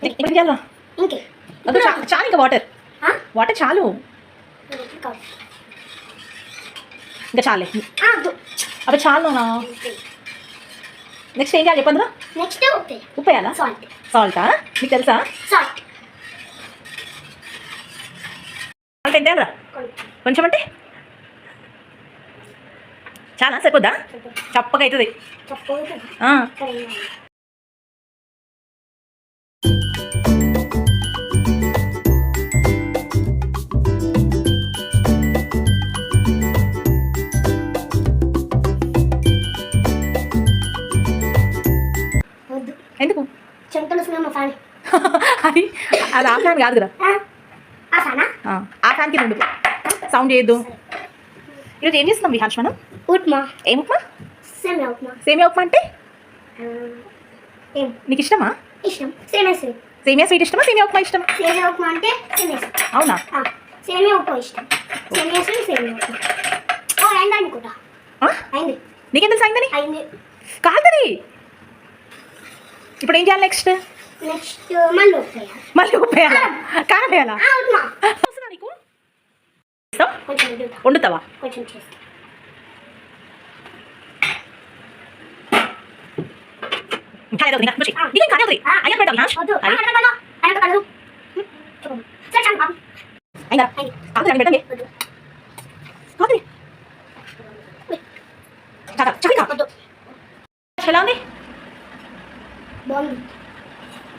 ఇప్పుడు చేయాలా చాలు ఇంకా వాటర్ చాలు ఇంకా చాలే అప్పుడు చాలు నెక్స్ట్ ఏం చేయాలి చెప్పండి నెక్స్ట్ ఉప్పు వేయాలా సాల్టా మీకు తెలుసా సాల్ట్ ఎంత వేయాలరా కొంచెం అంటే చాలా సరిపోద్దా చప్పగా అవుతుంది ఎందుకు చెంటలు ఫ్యాన్ అది అది ఆ ఫ్యాన్ కాదు కదా ఆ ఫ్యాన్కి రెండు సౌండ్ చేయొద్దు. ఈరోజు ఏం చేస్తున్నాం విహాన్స్ మనం? ఉప్మా. ఏం ఉప్మా? సేమియా ఉప్మా. సేమియా ఉప్మా అంటే నీకు ఇష్టమా? ఇష్టం. సేమియా సేమియా స్వీట్ ఇష్టమా సేమియా ఉప్మా ఇష్టమా? సేమియా ఉప్మా అంటే అవునా? సేమియా ఉప్మా ఇష్టం. సేమియా ఉప్మా అయింది అనుకుంటా. అయింది. నీకెంత అయిందని? అయింది కాదని. ఇప్పుడు ఏం చేయాలి నెక్స్ట్ మళ్ళీ ఉప్పు వేయాలా కారం వేయాలా? నీకు వండుతావా? ఎలా ఉంది? బాగుంది.